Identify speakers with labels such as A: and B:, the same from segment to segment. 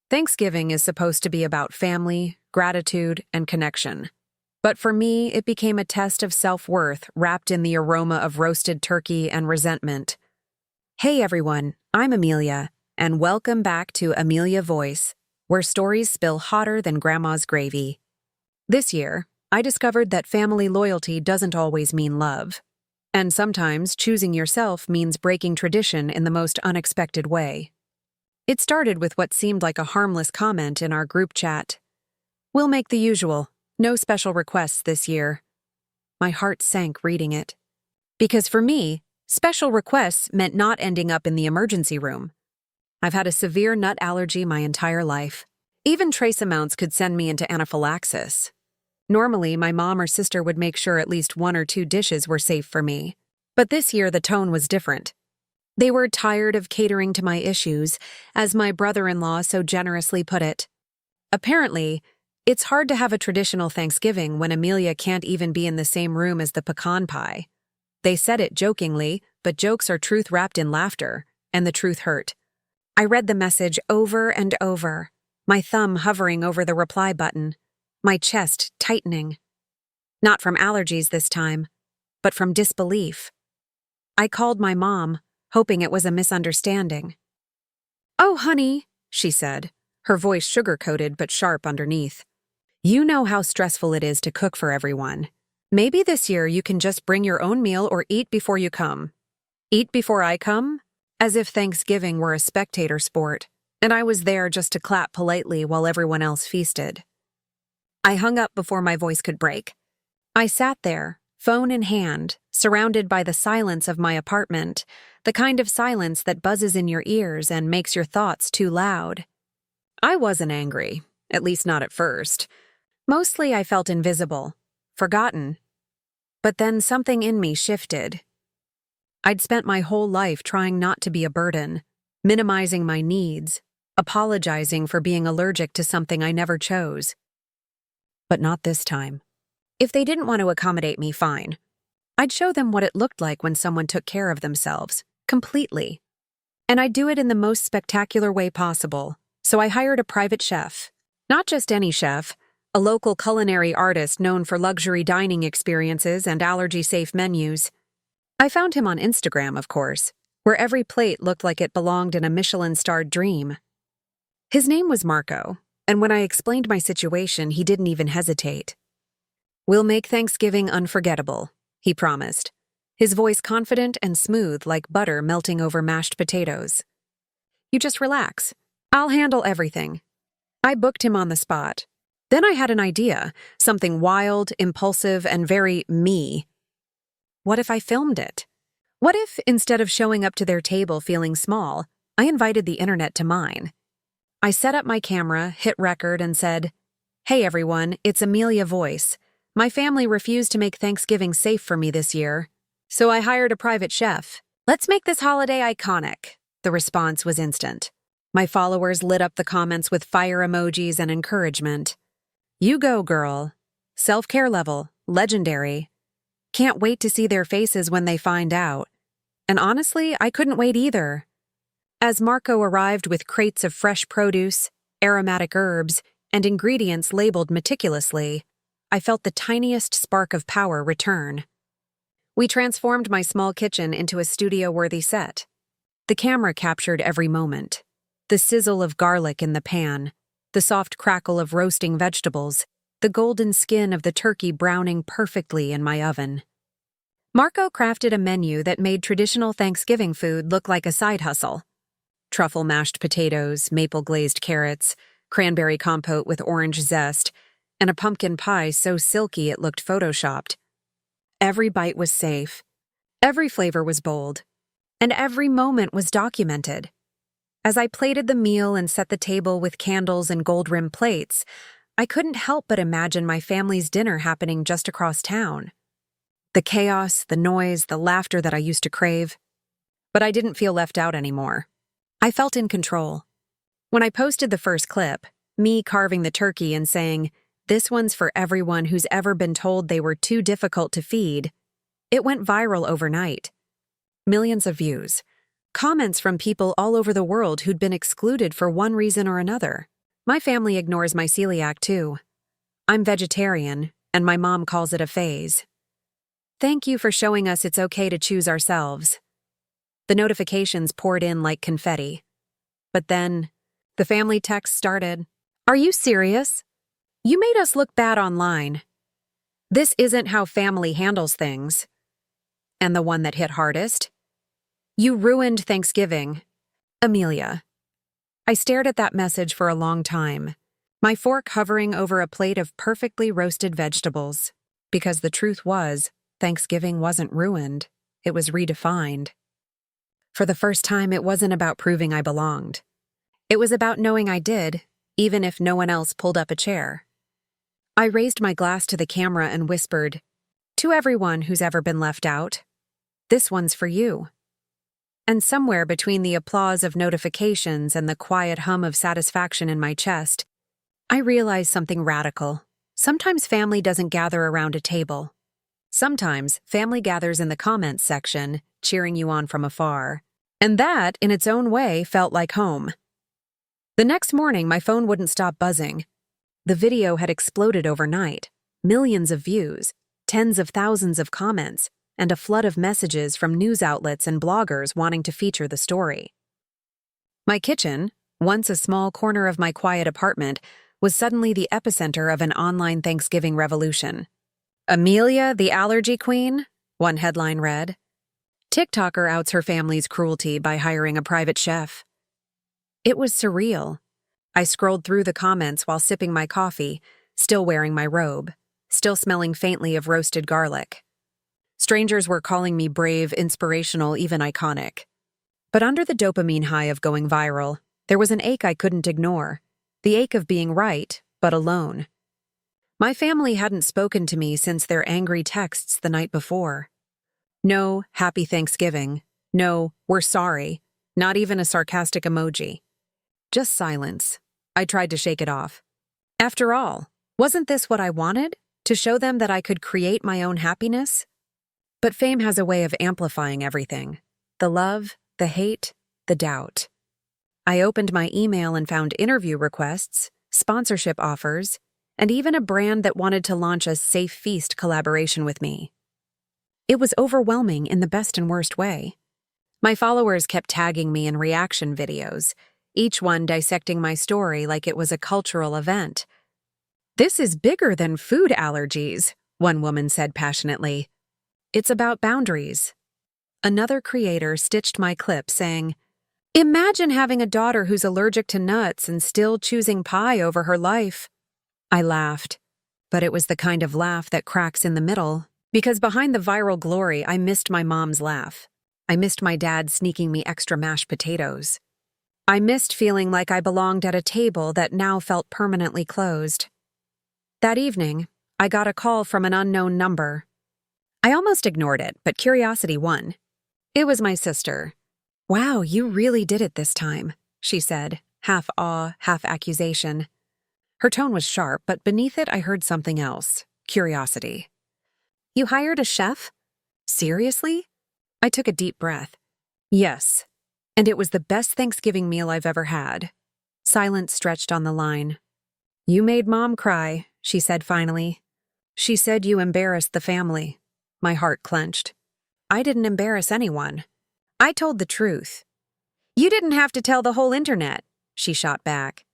A: Thanksgiving is supposed to be about family, gratitude, and connection. But for me, it became a test of self-worth wrapped in the aroma of roasted turkey and resentment. Hey everyone, I'm Amelia, and welcome back to Amelia Voice, where stories spill hotter than Grandma's gravy. This year, I discovered that family loyalty doesn't always mean love. And sometimes choosing yourself means breaking tradition in the most unexpected way. It started with what seemed like a harmless comment in our group chat. "We'll make the usual. No special requests this year." My heart sank reading it. Because for me, special requests meant not ending up in the emergency room. I've had a severe nut allergy my entire life. Even trace amounts could send me into anaphylaxis. Normally, my mom or sister would make sure at least one or two dishes were safe for me. But this year, the tone was different. They were tired of catering to my issues, as my brother-in-law so generously put it. Apparently, it's hard to have a traditional Thanksgiving when Amelia can't even be in the same room as the pecan pie. They said it jokingly, but jokes are truth wrapped in laughter, and the truth hurt. I read the message over and over, my thumb hovering over the reply button, my chest tightening. Not from allergies this time, but from disbelief. I called my mom, hoping it was a misunderstanding. "Oh, honey," she said, her voice sugar-coated but sharp underneath. "You know how stressful it is to cook for everyone. Maybe this year you can just bring your own meal or eat before you come." Eat before I come? As if Thanksgiving were a spectator sport, and I was there just to clap politely while everyone else feasted. I hung up before my voice could break. I sat there, phone in hand, surrounded by the silence of my apartment, the kind of silence that buzzes in your ears and makes your thoughts too loud. I wasn't angry, at least not at first. Mostly I felt invisible, forgotten. But then something in me shifted. I'd spent my whole life trying not to be a burden, minimizing my needs, apologizing for being allergic to something I never chose. But not this time. If they didn't want to accommodate me, fine. I'd show them what it looked like when someone took care of themselves, completely. And I'd do it in the most spectacular way possible, so I hired a private chef. Not just any chef, a local culinary artist known for luxury dining experiences and allergy-safe menus. I found him on Instagram, of course, where every plate looked like it belonged in a Michelin-starred dream. His name was Marco, and when I explained my situation, he didn't even hesitate. "We'll make Thanksgiving unforgettable," he promised, his voice confident and smooth like butter melting over mashed potatoes. "You just relax. I'll handle everything." I booked him on the spot. Then I had an idea, something wild, impulsive, and very me. What if I filmed it? What if, instead of showing up to their table feeling small, I invited the internet to mine? I set up my camera, hit record, and said, "Hey everyone, it's Amelia Voice. My family refused to make Thanksgiving safe for me this year, so I hired a private chef. Let's make this holiday iconic." The response was instant. My followers lit up the comments with fire emojis and encouragement. "You go, girl. Self-care level, legendary. Can't wait to see their faces when they find out." And honestly, I couldn't wait either. As Marco arrived with crates of fresh produce, aromatic herbs, and ingredients labeled meticulously, I felt the tiniest spark of power return. We transformed my small kitchen into a studio-worthy set. The camera captured every moment. The sizzle of garlic in the pan, the soft crackle of roasting vegetables, the golden skin of the turkey browning perfectly in my oven. Marco crafted a menu that made traditional Thanksgiving food look like a side hustle. Truffle mashed potatoes, maple glazed carrots, cranberry compote with orange zest, and a pumpkin pie so silky it looked photoshopped. Every bite was safe, every flavor was bold, and every moment was documented. As I plated the meal and set the table with candles and gold-rimmed plates, I couldn't help but imagine my family's dinner happening just across town. The chaos, the noise, the laughter that I used to crave. But I didn't feel left out anymore. I felt in control. When I posted the first clip, me carving the turkey and saying, "This one's for everyone who's ever been told they were too difficult to feed," it went viral overnight. Millions of views. Comments from people all over the world who'd been excluded for one reason or another. My family ignores my celiac too. I'm vegetarian, and my mom calls it a phase. Thank you for showing us it's okay to choose ourselves. The notifications poured in like confetti. But then, the family text started. Are you serious? You made us look bad online. This isn't how family handles things. And the one that hit hardest? You ruined Thanksgiving. Amelia. I stared at that message for a long time, my fork hovering over a plate of perfectly roasted vegetables. Because the truth was, Thanksgiving wasn't ruined, it was redefined. For the first time, it wasn't about proving I belonged. It was about knowing I did, even if no one else pulled up a chair. I raised my glass to the camera and whispered, to everyone who's ever been left out, this one's for you. And somewhere between the applause of notifications and the quiet hum of satisfaction in my chest, I realized something radical. Sometimes family doesn't gather around a table. Sometimes family gathers in the comments section, cheering you on from afar. And that, in its own way, felt like home. The next morning, my phone wouldn't stop buzzing. The video had exploded overnight. Millions of views, tens of thousands of comments, and a flood of messages from news outlets and bloggers wanting to feature the story. My kitchen, once a small corner of my quiet apartment, was suddenly the epicenter of an online Thanksgiving revolution. Amelia, the allergy queen? One headline read. TikToker outs her family's cruelty by hiring a private chef. It was surreal. I scrolled through the comments while sipping my coffee, still wearing my robe, still smelling faintly of roasted garlic. Strangers were calling me brave, inspirational, even iconic. But under the dopamine high of going viral, there was an ache I couldn't ignore. The ache of being right, but alone. My family hadn't spoken to me since their angry texts the night before. No, happy Thanksgiving. No, we're sorry. Not even a sarcastic emoji. Just silence. I tried to shake it off. After all, wasn't this what I wanted? To show them that I could create my own happiness? But fame has a way of amplifying everything. The love, the hate, the doubt. I opened my email and found interview requests, sponsorship offers, and even a brand that wanted to launch a Safe Feast collaboration with me. It was overwhelming in the best and worst way. My followers kept tagging me in reaction videos, each one dissecting my story like it was a cultural event. This is bigger than food allergies, one woman said passionately. It's about boundaries. Another creator stitched my clip saying, imagine having a daughter who's allergic to nuts and still choosing pie over her life. I laughed, but it was the kind of laugh that cracks in the middle, because behind the viral glory, I missed my mom's laugh. I missed my dad sneaking me extra mashed potatoes. I missed feeling like I belonged at a table that now felt permanently closed. That evening, I got a call from an unknown number. I almost ignored it, but curiosity won. It was my sister. Wow, you really did it this time, she said, half awe, half accusation. Her tone was sharp, but beneath it I heard something else, curiosity. You hired a chef? Seriously? I took a deep breath. Yes, and it was the best Thanksgiving meal I've ever had. Silence stretched on the line. You made Mom cry, she said finally. She said you embarrassed the family. My heart clenched. I didn't embarrass anyone. I told the truth. You didn't have to tell the whole internet, she shot back.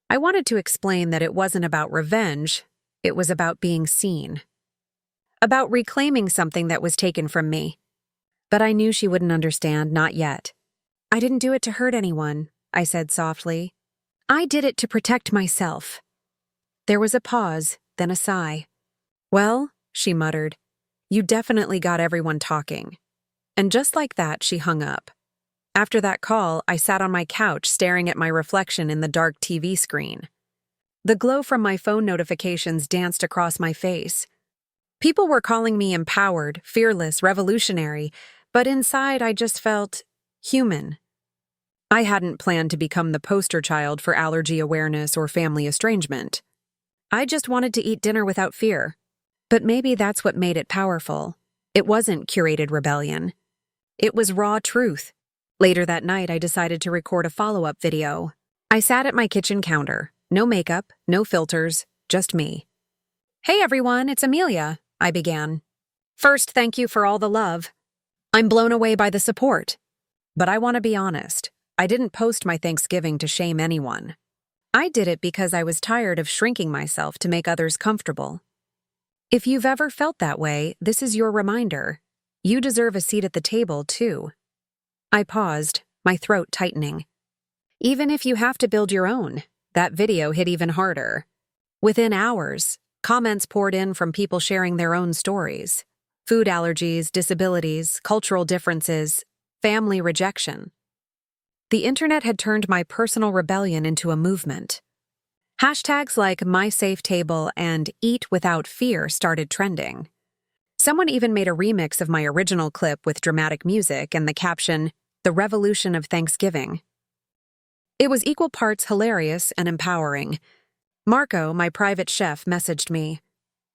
A: I wanted to explain that it wasn't about revenge, it was about being seen. About reclaiming something that was taken from me. But I knew she wouldn't understand, not yet. I didn't do it to hurt anyone, I said softly. I did it to protect myself. There was a pause, then a sigh. Well, she muttered, you definitely got everyone talking. And just like that, she hung up. After that call, I sat on my couch staring at my reflection in the dark TV screen. The glow from my phone notifications danced across my face. People were calling me empowered, fearless, revolutionary, but inside I just felt human. I hadn't planned to become the poster child for allergy awareness or family estrangement. I just wanted to eat dinner without fear. But maybe that's what made it powerful. It wasn't curated rebellion. It was raw truth. Later that night, I decided to record a follow-up video. I sat at my kitchen counter, No makeup, no filters, just me. "Hey everyone, it's Amelia," I began. "First, thank you for all the love. I'm blown away by the support. But I want to be honest, I didn't post my Thanksgiving to shame anyone. I did it because I was tired of shrinking myself to make others comfortable. If you've ever felt that way, this is your reminder. You deserve a seat at the table, too." I paused, my throat tightening. Even if you have to build your own, that video hit even harder. Within hours, comments poured in from people sharing their own stories. Food allergies, disabilities, cultural differences, family rejection. The internet had turned my personal rebellion into a movement. Hashtags like MySafeTable and Eat Without Fear started trending. Someone even made a remix of my original clip with dramatic music and the caption, "The Revolution of Thanksgiving." It was equal parts hilarious and empowering. Marco, my private chef, messaged me,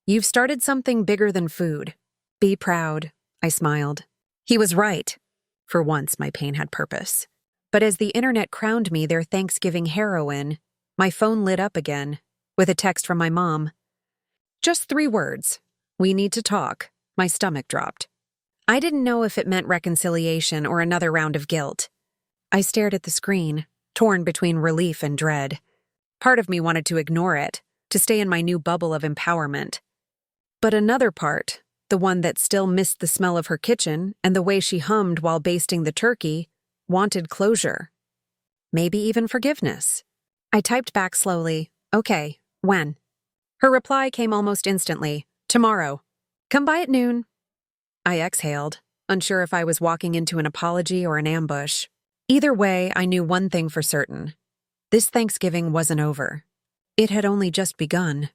A: "You've started something bigger than food. Be proud." I smiled. He was right. For once, my pain had purpose. But as the internet crowned me their Thanksgiving heroine, my phone lit up again, with a text from my mom. Just 3 words. "We need to talk." My stomach dropped. I didn't know if it meant reconciliation or another round of guilt. I stared at the screen, torn between relief and dread. Part of me wanted to ignore it, to stay in my new bubble of empowerment. But another part, the one that still missed the smell of her kitchen and the way she hummed while basting the turkey, wanted closure. Maybe even forgiveness. I typed back slowly, "Okay, when?" Her reply came almost instantly, "Tomorrow. Come by at noon." I exhaled, unsure if I was walking into an apology or an ambush. Either way, I knew one thing for certain. This Thanksgiving wasn't over. It had only just begun.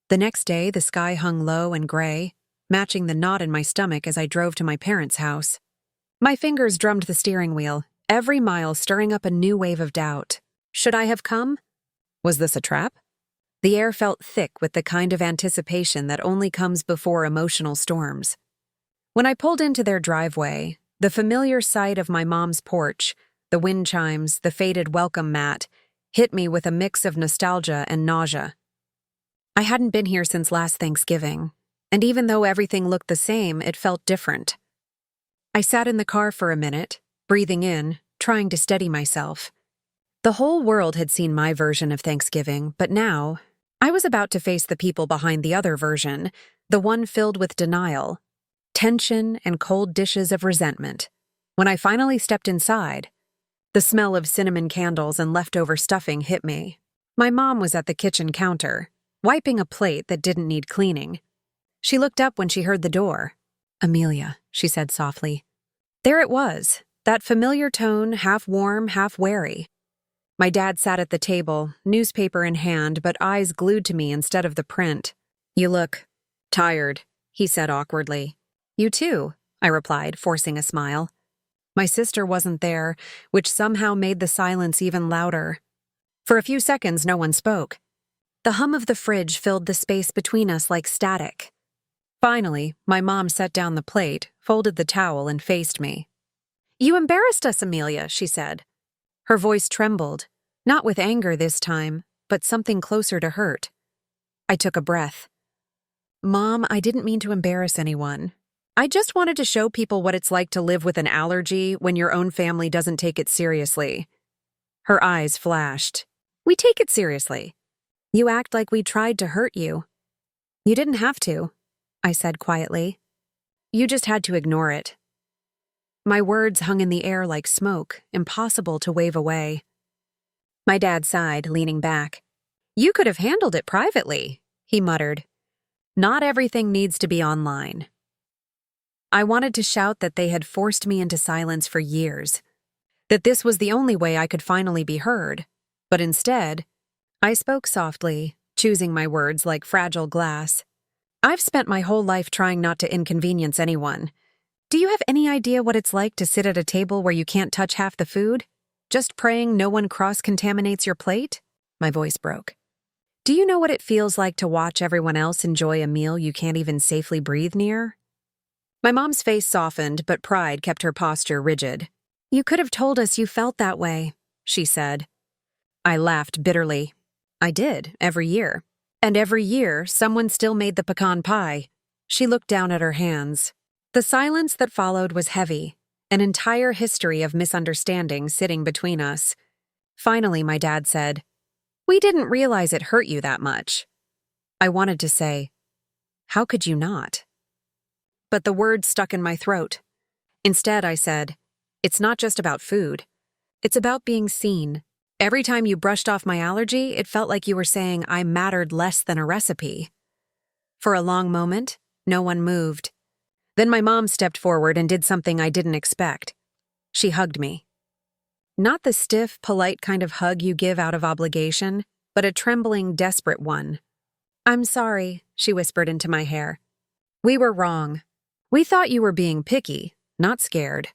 A: The next day, the sky hung low and gray, matching the knot in my stomach as I drove to my parents' house. My fingers drummed the steering wheel, every mile stirring up a new wave of doubt. Should I have come? Was this a trap? The air felt thick with the kind of anticipation that only comes before emotional storms. When I pulled into their driveway, the familiar sight of my mom's porch, the wind chimes, the faded welcome mat, hit me with a mix of nostalgia and nausea. I hadn't been here since last Thanksgiving, and even though everything looked the same, it felt different. I sat in the car for a minute, breathing in, trying to steady myself. The whole world had seen my version of Thanksgiving, but now, I was about to face the people behind the other version, the one filled with denial, tension, and cold dishes of resentment. When I finally stepped inside, the smell of cinnamon candles and leftover stuffing hit me. My mom was at the kitchen counter, wiping a plate that didn't need cleaning. She looked up when she heard the door. "Amelia," she said softly. There it was, that familiar tone, half warm, half wary. My dad sat at the table, newspaper in hand, but eyes glued to me instead of the print. "You look tired," he said awkwardly. "You too," I replied, forcing a smile. My sister wasn't there, which somehow made the silence even louder. For a few seconds, no one spoke. The hum of the fridge filled the space between us like static. Finally, my mom set down the plate, folded the towel, and faced me. "You embarrassed us, Amelia," she said. Her voice trembled, not with anger this time, but something closer to hurt. I took a breath. "Mom, I didn't mean to embarrass anyone. I just wanted to show people what it's like to live with an allergy when your own family doesn't take it seriously." Her eyes flashed. "We take it seriously. You act like we tried to hurt you." "You didn't have to," I said quietly. "You just had to ignore it." My words hung in the air like smoke, impossible to wave away. My dad sighed, leaning back. "You could have handled it privately," he muttered. "Not everything needs to be online." I wanted to shout that they had forced me into silence for years, that this was the only way I could finally be heard, but instead, I spoke softly, choosing my words like fragile glass. "I've spent my whole life trying not to inconvenience anyone. Do you have any idea what it's like to sit at a table where you can't touch half the food? Just praying no one cross-contaminates your plate?" My voice broke. "Do you know what it feels like to watch everyone else enjoy a meal you can't even safely breathe near?" My mom's face softened, but pride kept her posture rigid. "You could have told us you felt that way," she said. I laughed bitterly. I did, every year. And every year, someone still made the pecan pie. She looked down at her hands. The silence that followed was heavy, an entire history of misunderstanding sitting between us. Finally, my dad said, "We didn't realize it hurt you that much." I wanted to say, "How could you not?" But the words stuck in my throat. Instead, I said, "It's not just about food. It's about being seen. Every time you brushed off my allergy, it felt like you were saying I mattered less than a recipe." For a long moment, no one moved. Then my mom stepped forward and did something I didn't expect. She hugged me. Not the stiff, polite kind of hug you give out of obligation, but a trembling, desperate one. "I'm sorry," she whispered into my hair. "We were wrong. We thought you were being picky, not scared."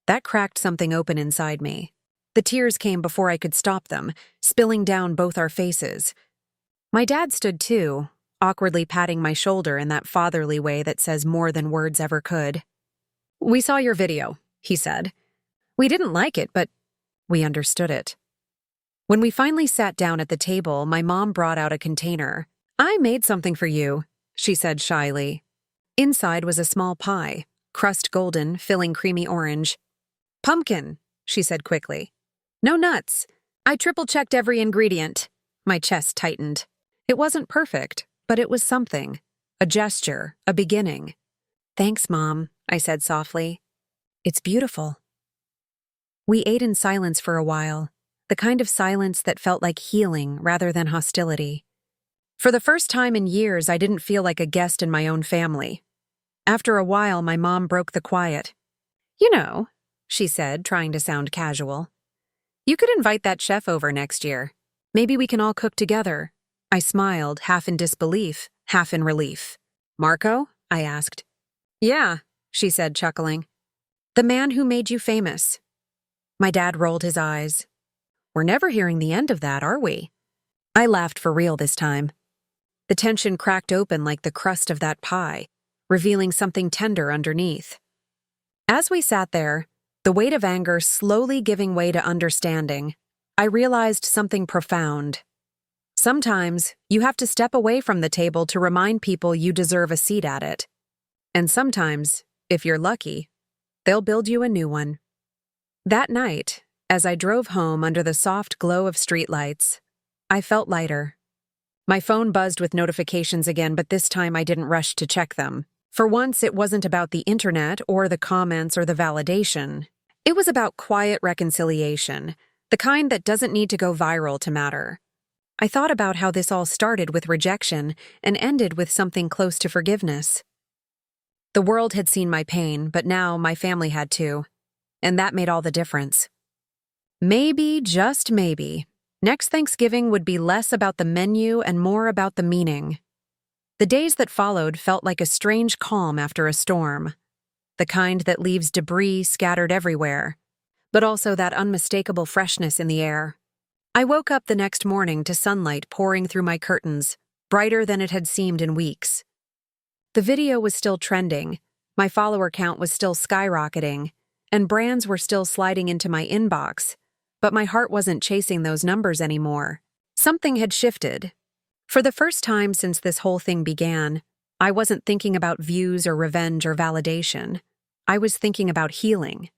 A: That cracked something open inside me. The tears came before I could stop them, spilling down both our faces. My dad stood too, awkwardly patting my shoulder in that fatherly way that says more than words ever could. "We saw your video," he said. "We didn't like it, but we understood it." When we finally sat down at the table, my mom brought out a container. "I made something for you," she said shyly. Inside was a small pie, crust golden, filling creamy orange. "Pumpkin," she said quickly. "No nuts. I triple-checked every ingredient." My chest tightened. It wasn't perfect, but it was something. A gesture, a beginning. "Thanks, Mom," I said softly. "It's beautiful." We ate in silence for a while, the kind of silence that felt like healing rather than hostility. For the first time in years, I didn't feel like a guest in my own family. After a while, my mom broke the quiet. "You know," she said, trying to sound casual, "you could invite that chef over next year. Maybe we can all cook together." I smiled, half in disbelief, half in relief. "Marco?" I asked. "Yeah," she said, chuckling. "The man who made you famous." My dad rolled his eyes. "We're never hearing the end of that, are we?" I laughed for real this time. The tension cracked open like the crust of that pie, revealing something tender underneath. As we sat there, the weight of anger slowly giving way to understanding, I realized something profound. Sometimes, you have to step away from the table to remind people you deserve a seat at it. And sometimes, if you're lucky, they'll build you a new one. That night, as I drove home under the soft glow of streetlights, I felt lighter. My phone buzzed with notifications again, but this time I didn't rush to check them. For once, it wasn't about the internet or the comments or the validation. It was about quiet reconciliation, the kind that doesn't need to go viral to matter. I thought about how this all started with rejection and ended with something close to forgiveness. The world had seen my pain, but now my family had too. And that made all the difference. Maybe, just maybe, next Thanksgiving would be less about the menu and more about the meaning. The days that followed felt like a strange calm after a storm, the kind that leaves debris scattered everywhere, but also that unmistakable freshness in the air. I woke up the next morning to sunlight pouring through my curtains, brighter than it had seemed in weeks. The video was still trending, my follower count was still skyrocketing, and brands were still sliding into my inbox, but my heart wasn't chasing those numbers anymore. Something had shifted. For the first time since this whole thing began, I wasn't thinking about views or revenge or validation. I was thinking about healing.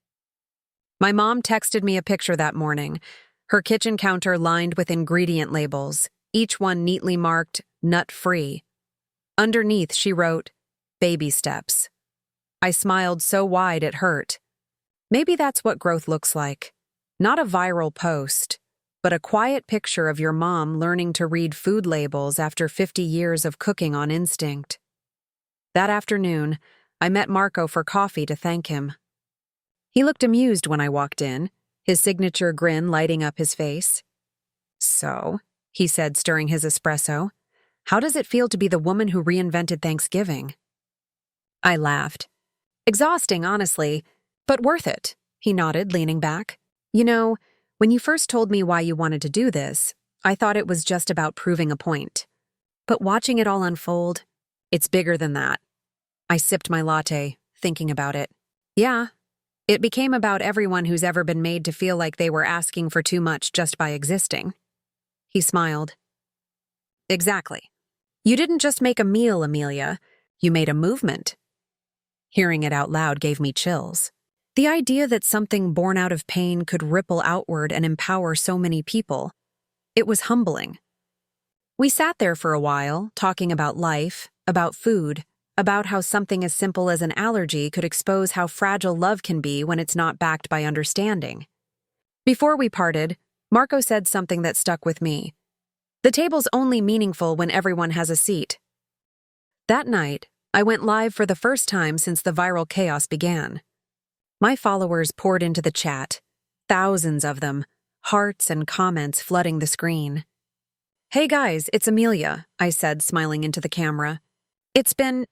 A: My mom texted me a picture that morning, her kitchen counter lined with ingredient labels, each one neatly marked nut-free. Underneath, she wrote, "Baby steps." I smiled so wide it hurt. Maybe that's what growth looks like. Not a viral post, but a quiet picture of your mom learning to read food labels after 50 years of cooking on instinct. That afternoon, I met Marco for coffee to thank him. He looked amused when I walked in, his signature grin lighting up his face. "So," he said, stirring his espresso, "how does it feel to be the woman who reinvented Thanksgiving?" I laughed. "Exhausting, honestly, but worth it," he nodded, leaning back. "You know, when you first told me why you wanted to do this, I thought it was just about proving a point. But watching it all unfold, it's bigger than that." I sipped my latte, thinking about it. "Yeah, it became about everyone who's ever been made to feel like they were asking for too much just by existing." He smiled. Exactly. You didn't just make a meal, Amelia. You made a movement. Hearing it out loud gave me chills. The idea that something born out of pain could ripple outward and empower so many people, it was humbling. We sat there for a while, talking about life, about food, about how something as simple as an allergy could expose how fragile love can be when it's not backed by understanding. Before we parted, Marco said something that stuck with me. The table's only meaningful when everyone has a seat. That night, I went live for the first time since the viral chaos began. My followers poured into the chat, thousands of them, hearts and comments flooding the screen. "Hey guys, it's Amelia," I said, smiling into the camera. "It's been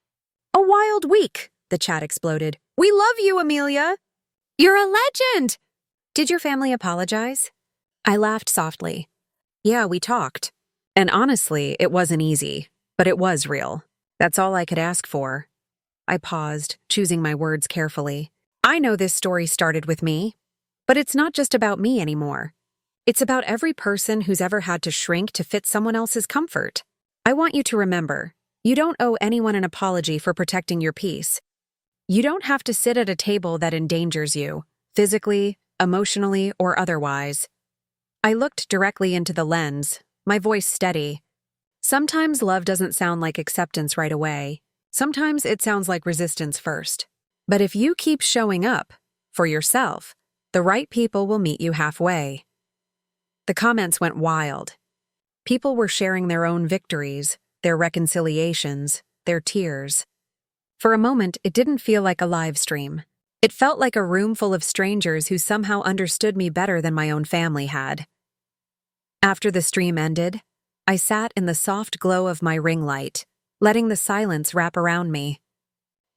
A: a wild week," the chat exploded. "We love you, Amelia! You're a legend!" "Did your family apologize?" I laughed softly. "Yeah, we talked. And honestly, it wasn't easy, but it was real. That's all I could ask for." I paused, choosing my words carefully. I know this story started with me, but it's not just about me anymore. It's about every person who's ever had to shrink to fit someone else's comfort. I want you to remember, you don't owe anyone an apology for protecting your peace. You don't have to sit at a table that endangers you, physically, emotionally, or otherwise. I looked directly into the lens, my voice steady. Sometimes love doesn't sound like acceptance right away. Sometimes it sounds like resistance first. But if you keep showing up, for yourself, the right people will meet you halfway. The comments went wild. People were sharing their own victories, their reconciliations, their tears. For a moment, it didn't feel like a live stream. It felt like a room full of strangers who somehow understood me better than my own family had. After the stream ended, I sat in the soft glow of my ring light, letting the silence wrap around me.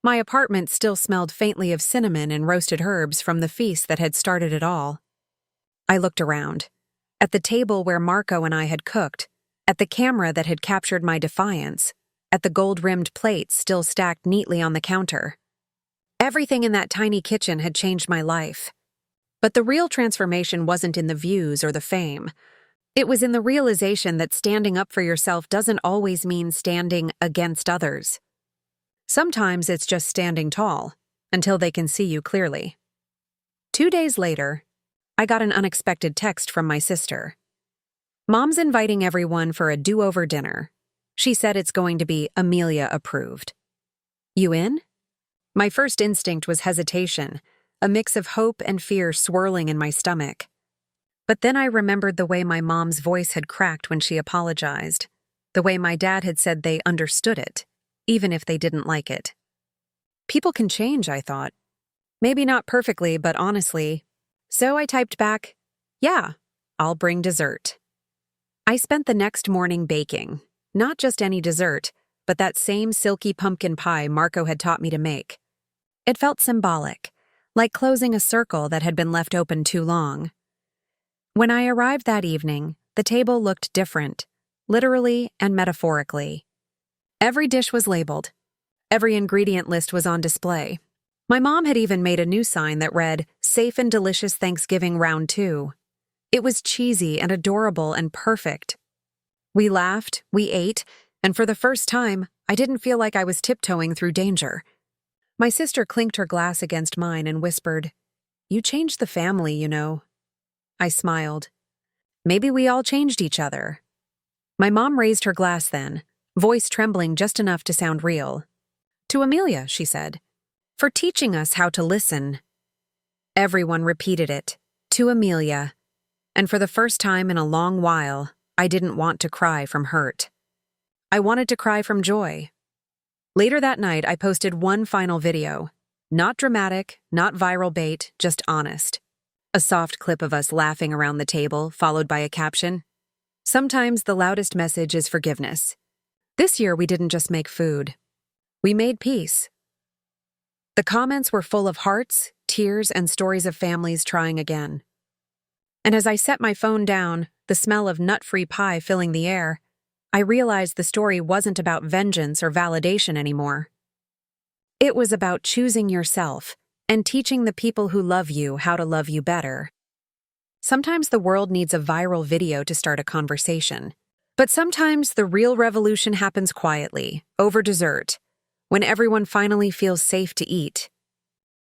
A: My apartment still smelled faintly of cinnamon and roasted herbs from the feast that had started it all. I looked around, at the table where Marco and I had cooked, at the camera that had captured my defiance, at the gold-rimmed plates still stacked neatly on the counter. Everything in that tiny kitchen had changed my life. But the real transformation wasn't in the views or the fame. It was in the realization that standing up for yourself doesn't always mean standing against others. Sometimes it's just standing tall, until they can see you clearly. 2 days later, I got an unexpected text from my sister. "Mom's inviting everyone for a do-over dinner. She said it's going to be Amelia approved. You in?" My first instinct was hesitation, a mix of hope and fear swirling in my stomach. But then I remembered the way my mom's voice had cracked when she apologized, the way my dad had said they understood it, even if they didn't like it. People can change, I thought. Maybe not perfectly, but honestly. So I typed back, "Yeah, I'll bring dessert." I spent the next morning baking, not just any dessert, but that same silky pumpkin pie Marco had taught me to make. It felt symbolic, like closing a circle that had been left open too long. When I arrived that evening, the table looked different, literally and metaphorically. Every dish was labeled. Every ingredient list was on display. My mom had even made a new sign that read, "Safe and delicious Thanksgiving round 2. It was cheesy and adorable and perfect. We laughed, we ate, and for the first time, I didn't feel like I was tiptoeing through danger. My sister clinked her glass against mine and whispered, "You changed the family, you know." I smiled. Maybe we all changed each other. My mom raised her glass then, voice trembling just enough to sound real. "To Amelia," she said, "for teaching us how to listen." Everyone repeated it, "To Amelia." And for the first time in a long while, I didn't want to cry from hurt. I wanted to cry from joy. Later that night, I posted one final video. Not dramatic, not viral bait, just honest. A soft clip of us laughing around the table, followed by a caption. Sometimes the loudest message is forgiveness. This year, we didn't just make food. We made peace. The comments were full of hearts, tears, and stories of families trying again. And as I set my phone down, the smell of nut-free pie filling the air, I realized the story wasn't about vengeance or validation anymore. It was about choosing yourself and teaching the people who love you how to love you better. Sometimes the world needs a viral video to start a conversation. But sometimes the real revolution happens quietly, over dessert, when everyone finally feels safe to eat.